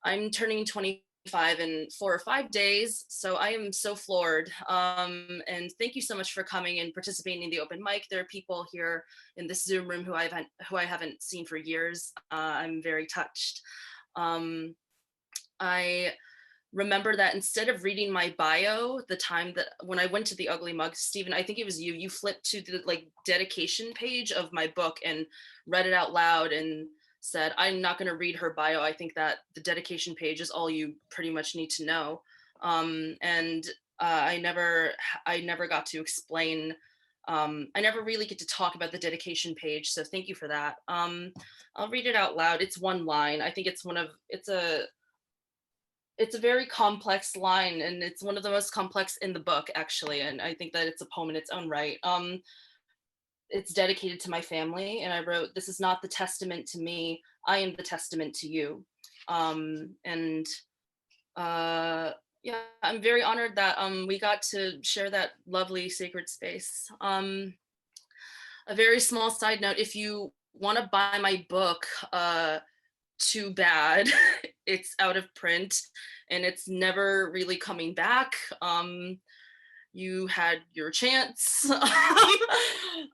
I'm turning 25 in 4 or 5 days, so I am so floored. And thank you so much for coming and participating in the open mic. There are people here in this Zoom room who I haven't seen for years. I'm very touched. Um, I remember that instead of reading my bio, the time that when I went to the Ugly Mug, Stephen, I think it was you flipped to the like dedication page of my book and read it out loud and said, I'm not going to read her bio. I think that the dedication page is all you pretty much need to know. And I never got to explain. I never really get to talk about the dedication page. So thank you for that. I'll read it out loud. It's one line. I think it's a very complex line, and it's one of the most complex in the book, actually. And I think that it's a poem in its own right. It's dedicated to my family, and I wrote, "This is not the testament to me. I am the testament to you." And yeah, I'm very honored that we got to share that lovely sacred space. A very small side note: if you want to buy my book, too bad. It's out of print and it's never really coming back. You had your chance.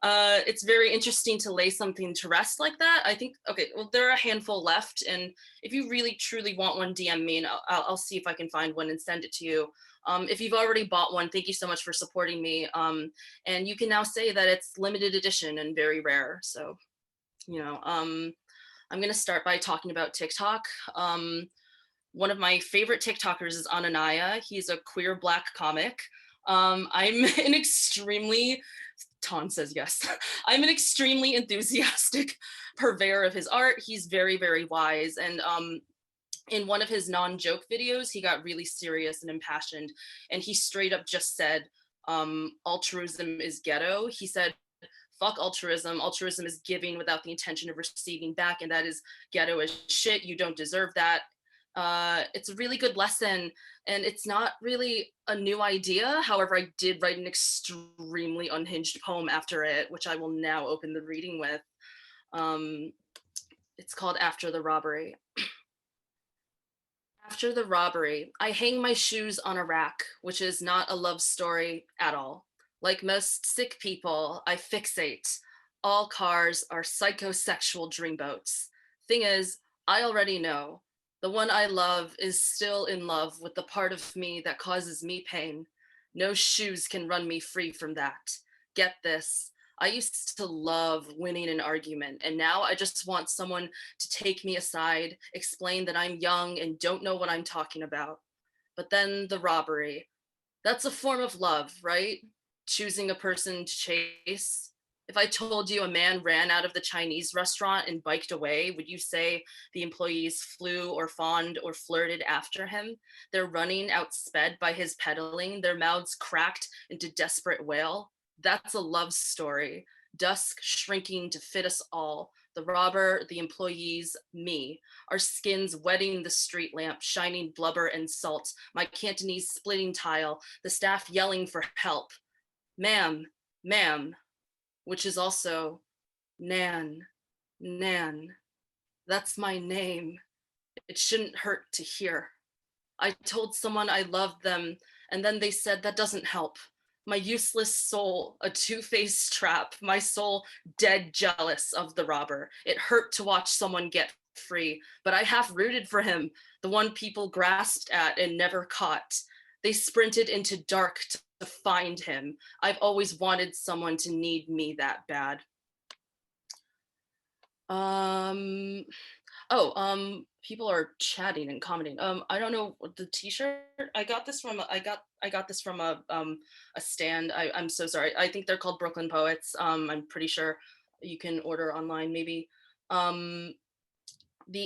It's very interesting to lay something to rest like that. I think, okay, well, there are a handful left. And if you really truly want one, DM me and I'll see if I can find one and send it to you. If you've already bought one, thank you so much for supporting me. And you can now say that it's limited edition and very rare. So, you know, I'm going to start by talking about TikTok. One of my favorite TikTokers is Ananaya. He's a queer Black comic. I'm an extremely, Ton says yes. I'm an extremely enthusiastic purveyor of his art. He's very, very wise. And in one of his non-joke videos, he got really serious and impassioned. And he straight up just said, altruism is ghetto. He said, fuck altruism. Altruism is giving without the intention of receiving back, and that is ghetto as shit. You don't deserve that. It's a really good lesson, and it's not really a new idea. However, I did write an extremely unhinged poem after it, which I will now open the reading with. It's called After the Robbery. After the robbery, I hang my shoes on a rack, which is not a love story at all. Like most sick people, I fixate. All cars are psychosexual dreamboats. Thing is, I already know. The one I love is still in love with the part of me that causes me pain. No shoes can run me free from that. Get this. I used to love winning an argument, and now I just want someone to take me aside, explain that I'm young and don't know what I'm talking about. But then the robbery. That's a form of love, right? Choosing a person to chase. If I told you a man ran out of the Chinese restaurant and biked away, would you say the employees flew or fawned or flirted after him? Their running outsped by his pedaling, their mouths cracked into desperate wail. That's a love story. Dusk shrinking to fit us all. The robber, the employees, me. Our skins wetting the street lamp, shining blubber and salt. My Cantonese splitting tile. The staff yelling for help. Ma'am, ma'am, which is also Nan, Nan. That's my name. It shouldn't hurt to hear. I told someone I loved them, and then they said that doesn't help. My useless soul, a two-faced trap, my soul dead jealous of the robber. It hurt to watch someone get free, but I half rooted for him, the one people grasped at and never caught. They sprinted into dark to find him. I've always wanted someone to need me that bad. People are chatting and commenting. I don't know the T-shirt. I got this from a stand. I'm so sorry. I think they're called Brooklyn Poets. I'm pretty sure you can order online. Maybe. The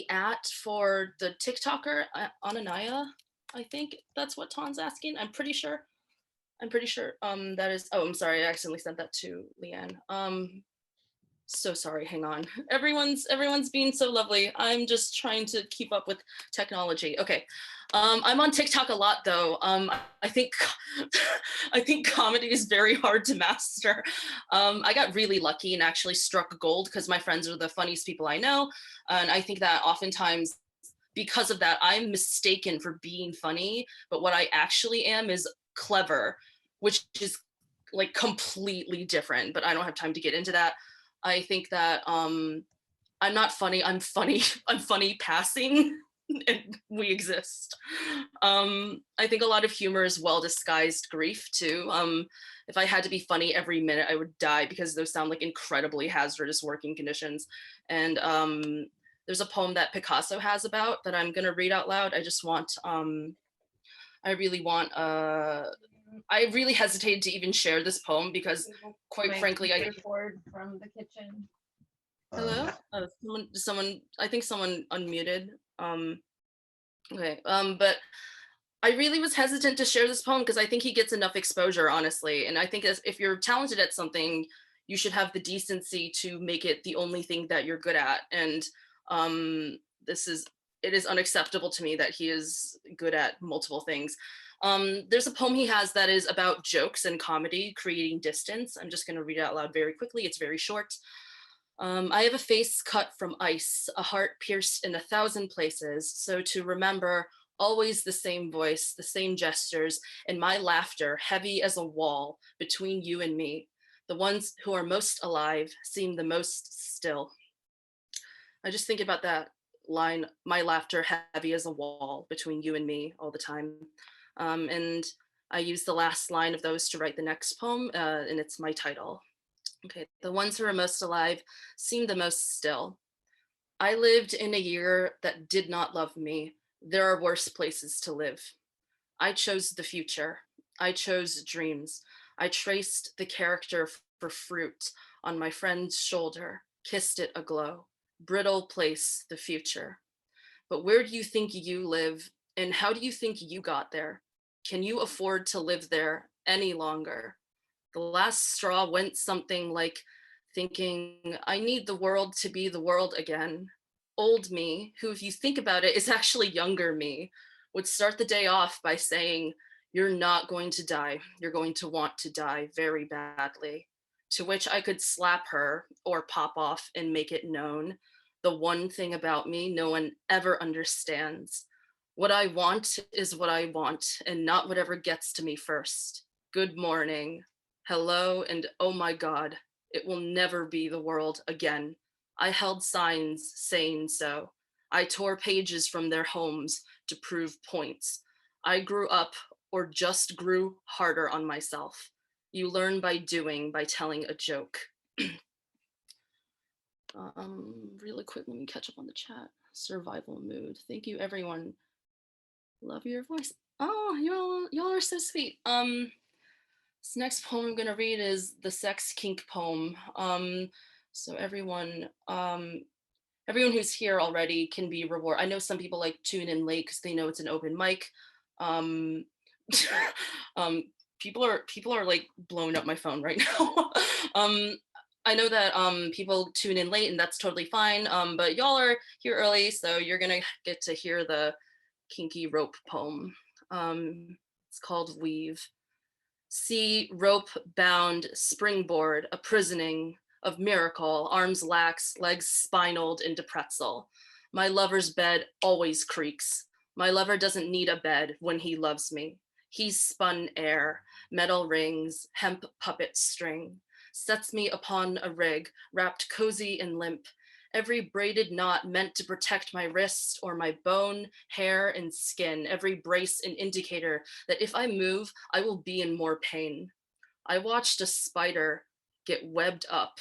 @ for the TikToker Ananaya. I think that's what Ton's asking. I'm pretty sure. That is. Oh, I'm sorry. I accidentally sent that to Leanne. So sorry, hang on. Everyone's being so lovely. I'm just trying to keep up with technology. Okay. I'm on TikTok a lot though. I think comedy is very hard to master. I got really lucky and actually struck gold because my friends are the funniest people I know. And I think that oftentimes because of that, I'm mistaken for being funny, but what I actually am is clever, which is like completely different, but I don't have time to get into that. I think that I'm not funny, I'm funny, I'm funny passing and we exist. I think a lot of humor is well disguised grief too. If I had to be funny every minute, I would die because those sound like incredibly hazardous working conditions. And there's a poem that Picasso has about that I'm gonna read out loud. I just want, I really want, I really hesitated to even share this poem because quite frankly, I, cord from the kitchen. hello? Someone, I think someone unmuted. Okay, but I really was hesitant to share this poem because I think he gets enough exposure, honestly. And I think as, if you're talented at something, you should have the decency to make it the only thing that you're good at. And this is, it is unacceptable to me that he is good at multiple things. There's a poem he has that is about jokes and comedy, creating distance. I'm just gonna read it out loud very quickly. It's very short. I have a face cut from ice, a heart pierced in 1,000 places. So to remember always the same voice, the same gestures, and my laughter heavy as a wall between you and me. The ones who are most alive seem the most still. I just think about that line, my laughter heavy as a wall between you and me all the time. And I use the last line of those to write the next poem, and it's my title. Okay, the ones who are most alive seem the most still. I lived in a year that did not love me. There are worse places to live. I chose the future. I chose dreams. I traced the character for fruit on my friend's shoulder, kissed it aglow. Brittle place, the future. But where do you think you live, and how do you think you got there? Can you afford to live there any longer? The last straw went something like thinking, I need the world to be the world again. Old me, who, if you think about it, is actually younger me, would start the day off by saying, you're not going to die. You're going to want to die very badly. To which I could slap her or pop off and make it known. The one thing about me no one ever understands. What I want is what I want, and not whatever gets to me first. Good morning. Hello, and oh my God, it will never be the world again. I held signs saying so. I tore pages from their homes to prove points. I grew up or just grew harder on myself. You learn by doing, by telling a joke. Really quick, let me catch up on the chat. Survival mood. Thank you, everyone. Love your voice. Oh, y'all are so sweet. This next poem I'm gonna read is the sex kink poem. So everyone who's here already can be rewarded. I know some people like tune in late because they know it's an open mic. Um, um, people are like blowing up my phone right now. I know that people tune in late and that's totally fine. But y'all are here early, so you're gonna get to hear the kinky rope poem. It's called Weave. See rope bound springboard, a prisoning of miracle, arms lax, legs spinaled into pretzel. My lover's bed always creaks. My lover doesn't need a bed when he loves me. He's spun air, metal rings, hemp puppet string, sets me upon a rig, wrapped cozy and limp, every braided knot meant to protect my wrist or my bone, hair, and skin, every brace an indicator that if I move, I will be in more pain. I watched a spider get webbed up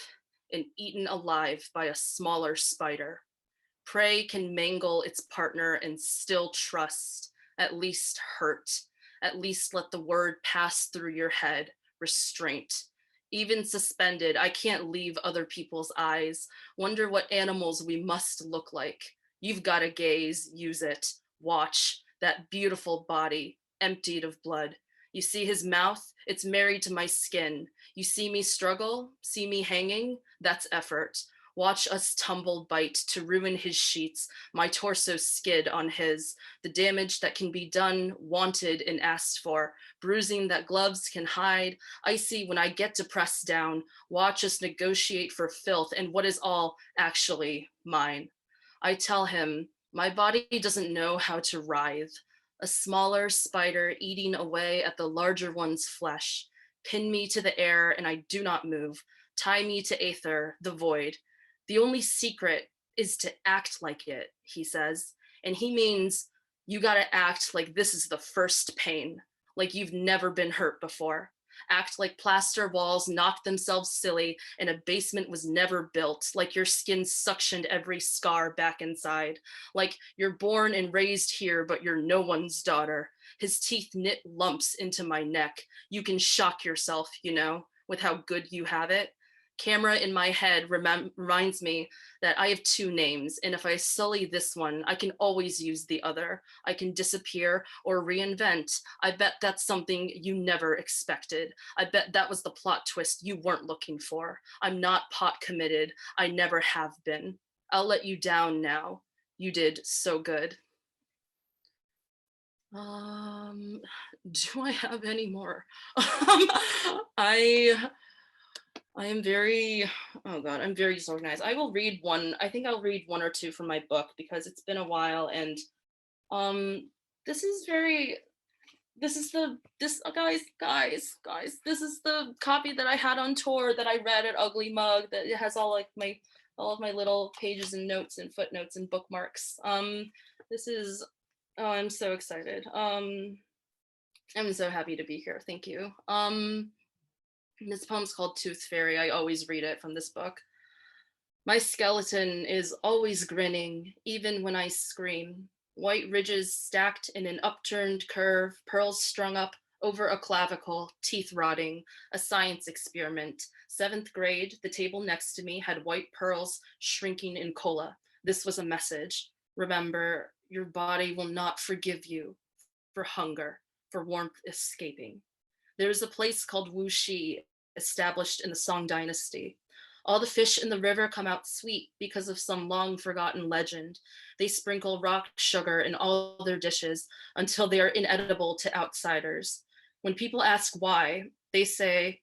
and eaten alive by a smaller spider. Prey can mangle its partner and still trust, at least hurt, at least let the word pass through your head, restraint. Even suspended, I can't leave other people's eyes. Wonder what animals we must look like. You've got to gaze, use it, watch that beautiful body emptied of blood. You see his mouth, it's married to my skin. You see me struggle, see me hanging, that's effort. Watch us tumble bite to ruin his sheets, my torso skid on his, the damage that can be done, wanted and asked for, bruising that gloves can hide, icy when I get to press down, watch us negotiate for filth and what is all actually mine. I tell him, My body doesn't know how to writhe. A smaller spider eating away at the larger one's flesh. Pin me to the air and I do not move. Tie me to aether, the void. The only secret is to act like it, he says. And he means you gotta act like this is the first pain, like you've never been hurt before. Act like plaster walls knocked themselves silly and a basement was never built, like your skin suctioned every scar back inside, like you're born and raised here, but you're no one's daughter. His teeth knit lumps into my neck. You can shock yourself, with how good you have it. Camera in my head reminds me that I have two names, and if I sully this one, I can always use the other. I can disappear or reinvent. I bet that's something you never expected. I bet that was the plot twist you weren't looking for. I'm not pot committed. I never have been. I'll let you down now. You did so good. Um, do I have any more? I I am very, oh God, I'm very disorganized. I will read one. I think I'll read one or two from my book because it's been a while, and um this is very, this is the this guys, this is the copy that I had on tour that I read at Ugly Mug, that it has all of my little pages and notes and footnotes and bookmarks. This is, oh, I'm so excited. I'm so happy to be here. Thank you. This poem's called Tooth Fairy. I always read it from this book. My skeleton is always grinning, even when I scream. White ridges stacked in an upturned curve, pearls strung up over a clavicle, teeth rotting, a science experiment. Seventh grade, the table next to me had white pearls shrinking in cola. This was a message. Remember, your body will not forgive you for hunger, for warmth escaping. There is a place called Wuxi, established in the Song Dynasty. All the fish in the river come out sweet because of some long forgotten legend. They sprinkle rock sugar in all their dishes until they are inedible to outsiders. When people ask why, they say,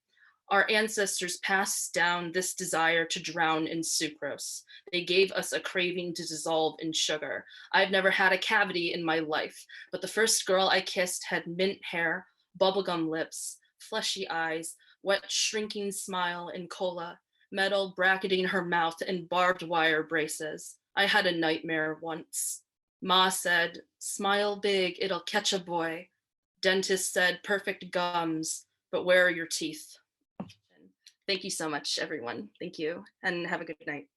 our ancestors passed down this desire to drown in sucrose. They gave us a craving to dissolve in sugar. I've never had a cavity in my life, but the first girl I kissed had mint hair, bubblegum lips, fleshy eyes, wet shrinking smile, and cola, metal bracketing her mouth and barbed wire braces. I had a nightmare once. Ma said, smile big, it'll catch a boy. Dentist said, perfect gums, but where are your teeth? Thank you so much, everyone. Thank you, and have a good night.